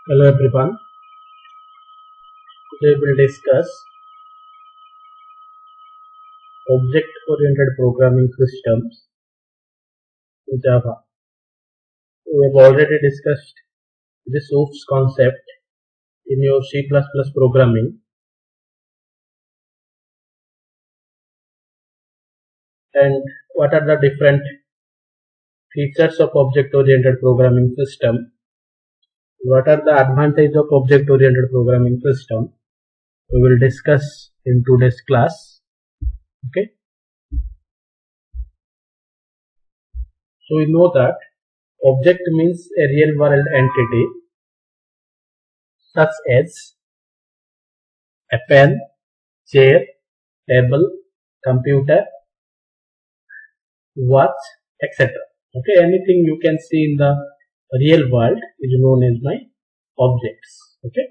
Hello everyone. Today we will discuss object-oriented programming systems in Java. We have already discussed this OOPS concept in your C++ programming, and what are the different features of object-oriented programming system. What are the advantages of object-oriented programming system? We will discuss in today's class. Okay. So we know that object means a real world entity such as a pen, chair, table, computer, watch, etc. Okay, anything you can see in the real world is known as my objects. Okay,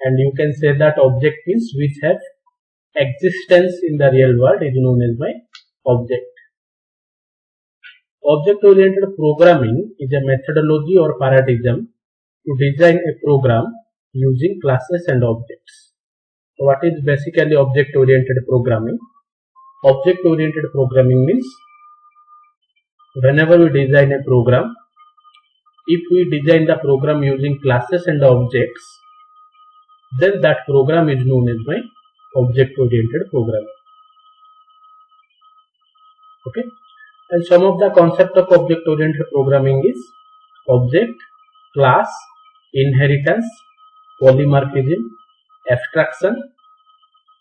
and you can say that object means which have existence in the real world is known as my object. Object-oriented programming is a methodology or paradigm to design a program using classes and objects. So what is basically object-oriented programming? Object-oriented programming means whenever we design a program, if we design the program using classes and objects, then that program is known as my object-oriented programming. Okay, and some of the concept of object-oriented programming is object, class, inheritance, polymorphism, abstraction,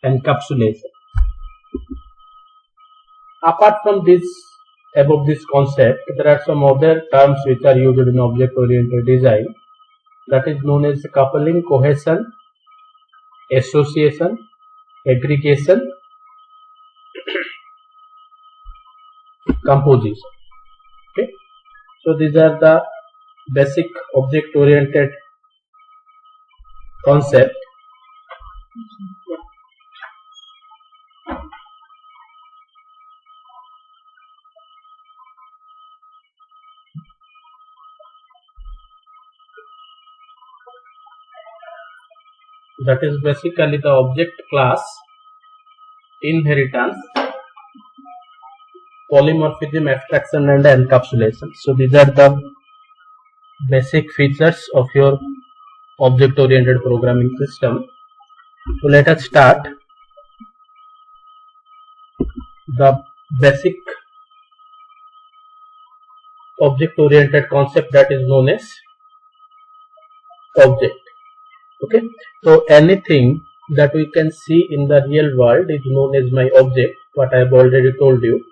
encapsulation. Apart from this, above this concept, there are some other terms which are used in object-oriented design, that is known as coupling, cohesion, association, aggregation, composition. Okay, so these are the basic object-oriented concept. That is basically the object, class, inheritance, polymorphism, abstraction, and encapsulation. So these are the basic features of your object-oriented programming system. So let us start. The basic object-oriented concept that is known as object. Okay, so anything that we can see in the real world is known as my object, what I have already told you.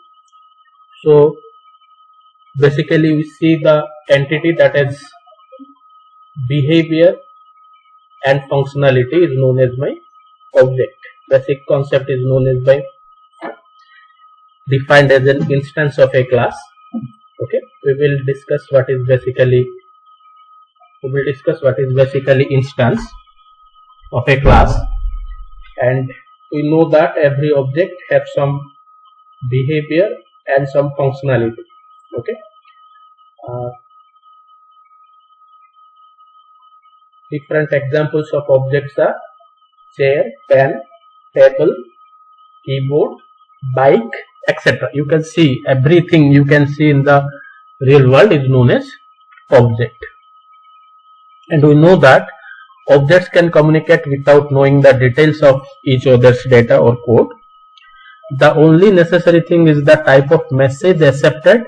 So basically we see the entity that has behavior and functionality is known as my object. Basic concept is known as by defined as an instance of a class. Okay, we will discuss what is basically instance of a class, and we know that every object have some behavior and some functionality. Okay, different examples of objects are chair, pen, table, keyboard, bike, etc. You can see everything you can see in the real world is known as object. And we know that objects can communicate without knowing the details of each other's data or code. The only necessary thing is the type of message accepted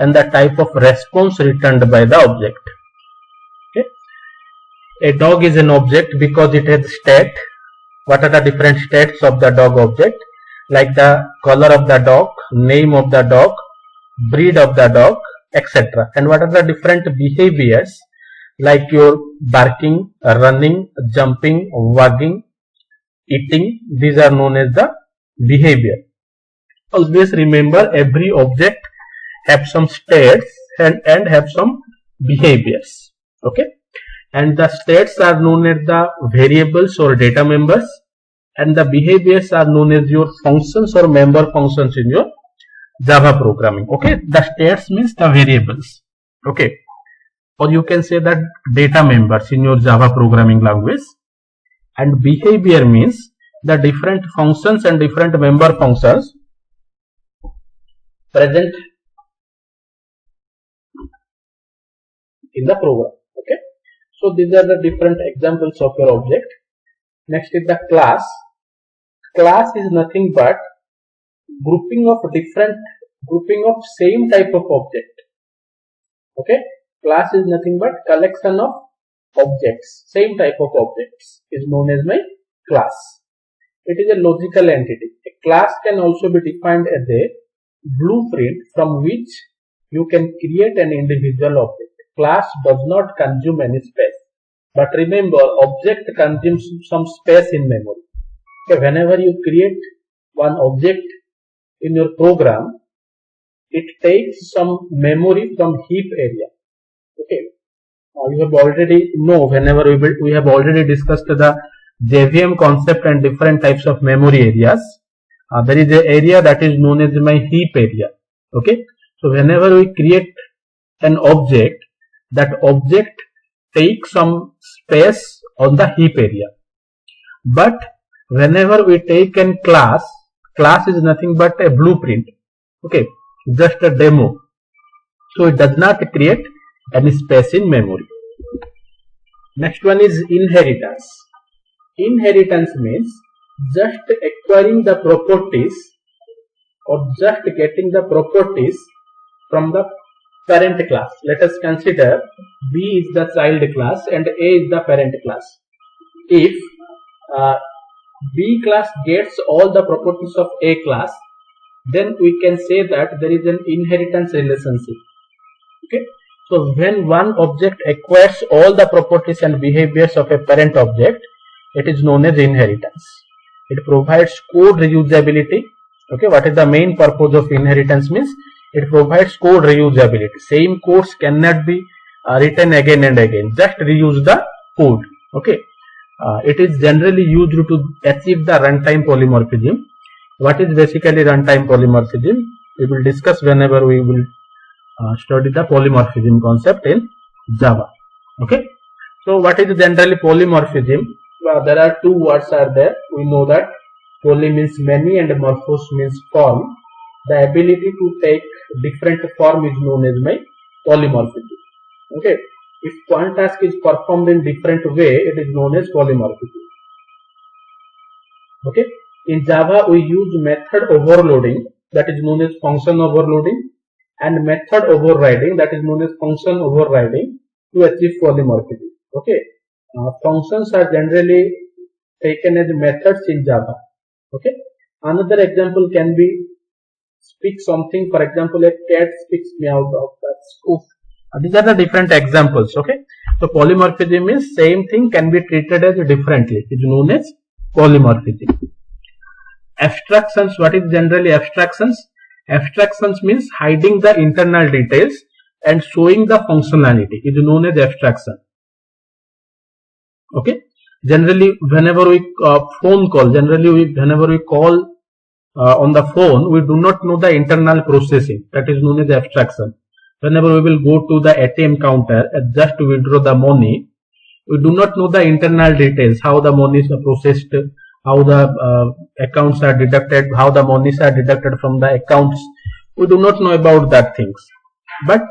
and the type of response returned by the object. Okay. A dog is an object because it has state. What are the different states of the dog object? Like the color of the dog, name of the dog, breed of the dog, etc. And what are the different behaviors? Like your barking, running, jumping, wagging, eating. These are known as the behavior. Always remember, every object have some states and have some behaviors. Okay, and the states are known as the variables or data members, and the behaviors are known as your functions or member functions in your Java programming. Okay, the states means the variables. Okay, or you can say that data members in your Java programming language. And behavior means the different functions and different member functions present in the program. Okay, so these are the different examples of your object. Next is the class. Class is nothing but grouping of same type of object. Okay, class is nothing but collection of objects, same type of objects is known as my class. It is a logical entity. A class can also be defined as a blueprint from which you can create an individual object. Class does not consume any space, but remember, object consumes some space in memory. Okay, whenever you create one object in your program, it takes some memory from heap area. Okay, you have already know, whenever we have already discussed the JVM concept and different types of memory areas. There is an area that is known as my heap area. Okay, so whenever we create an object, that object takes some space on the heap area. But whenever we take a class is nothing but a blueprint. Okay, just a demo. So it does not create any space in memory. Next one is inheritance. Inheritance means just acquiring the properties or just getting the properties from the parent class. Let us consider B is the child class and A is the parent class. If B class gets all the properties of A class, then we can say that there is an inheritance relationship. Okay, so when one object acquires all the properties and behaviors of a parent object, it is known as inheritance. It provides code reusability. Okay, what is the main purpose of inheritance means? It provides code reusability. Same codes cannot be written again and again. Just reuse the code. Okay, it is generally used to achieve the runtime polymorphism. What is basically runtime polymorphism? We will discuss whenever we will study the polymorphism concept in Java. Okay, so what is generally polymorphism? There are two words are there. We know that poly means many and morphos means form. The ability to take different form is known as my polymorphism. Okay, if one task is performed in different way, it is known as polymorphism. Okay, in Java we use method overloading, that is known as function overloading, and method overriding, that is known as function overriding, to achieve polymorphism. Okay, functions are generally taken as methods in Java. Okay, another example can be speak something. For example, a cat speaks meow dog. These are the different examples. Okay, so polymorphism means same thing can be treated as differently. It is known as polymorphism. Abstractions. What is generally abstractions? Abstractions means hiding the internal details and showing the functionality. It is known as abstraction. Okay, generally whenever we phone call, whenever we call on the phone, we do not know the internal processing. That is known as abstraction. Whenever we will go to the ATM counter just to withdraw the money, we do not know the internal details, how the money is processed, how the accounts are deducted, how the monies are deducted from the accounts. We do not know about that things. But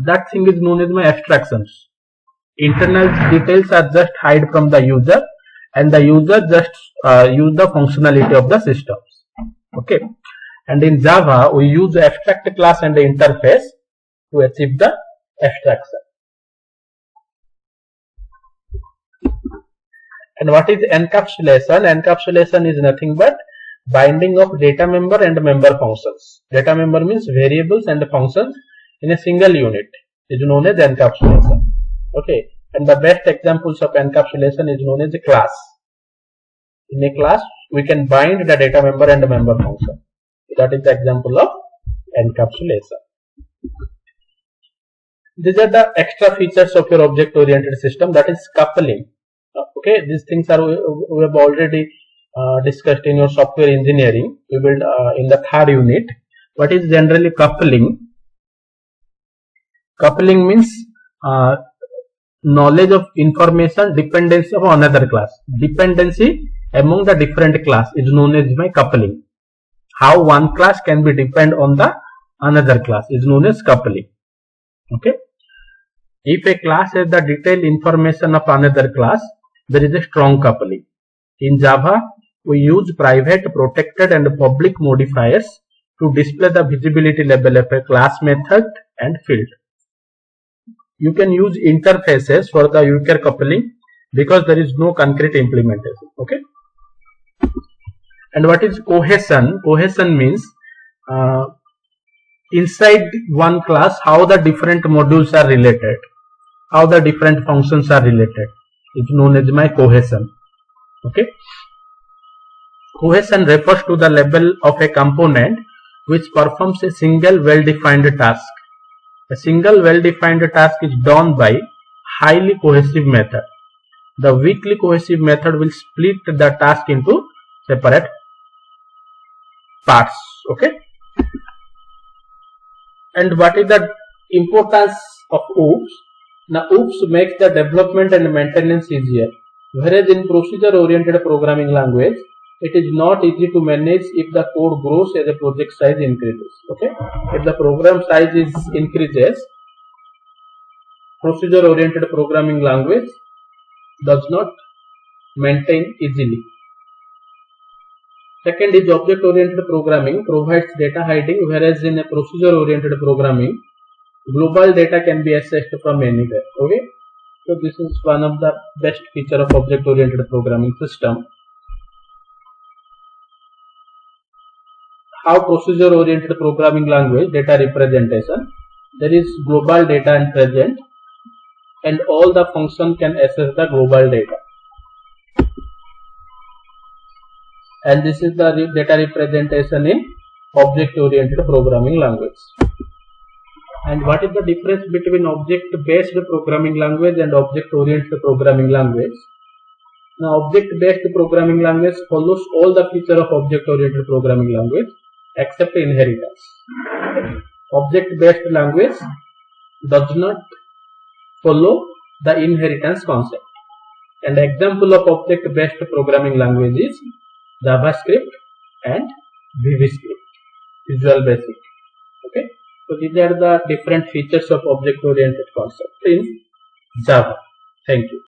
that thing is known as my abstractions. Internal details are just hide from the user, and the user just use the functionality of the systems. Okay, and in Java we use abstract class and the interface to achieve the abstraction. And what is encapsulation? Encapsulation is nothing but binding of data member and member functions. Data member means variables and functions in a single unit is known as encapsulation. Okay, and the best examples of encapsulation is known as a class. In a class, we can bind the data member and the member function. That is the example of encapsulation. These are the extra features of your object-oriented system, that is coupling. Okay, these things are we have already discussed in your software engineering. We will in the third unit. What is generally coupling? Coupling means knowledge of information, dependency of another class. Dependency among the different class is known as my coupling. How one class can be depend on the another class is known as coupling. Okay. If a class has the detailed information of another class, there is a strong coupling. In Java, we use private, protected and public modifiers to display the visibility level of a class method and field. You can use interfaces for the weaker coupling because there is no concrete implementation. Okay. And what is cohesion? Cohesion means inside one class how the different modules are related, how the different functions are related. It's known as my cohesion. Okay. Cohesion refers to the level of a component which performs a single well-defined task. A single well-defined task is done by highly cohesive method. The weakly cohesive method will split the task into separate parts. Okay. And what is the importance of OOPS? Now OOPS makes the development and maintenance easier. Whereas in procedure-oriented programming language, it is not easy to manage if the code grows as the project size increases. Okay, if the program size increases, procedure-oriented programming language does not maintain easily. Second is object-oriented programming provides data hiding, whereas in a procedure-oriented programming, global data can be accessed from anywhere. Okay, so this is one of the best feature of object-oriented programming system. How procedure-oriented programming language data representation? There is global data and present, and all the function can access the global data. And this is the data representation in object-oriented programming language. And what is the difference between object-based programming language and object-oriented programming language? Now, object-based programming language follows all the features of object-oriented programming language except inheritance. Object-based language does not follow the inheritance concept. And example of object-based programming language is JavaScript and VBScript, Visual Basic. Okay, so these are the different features of object-oriented concept in Java. Thank you.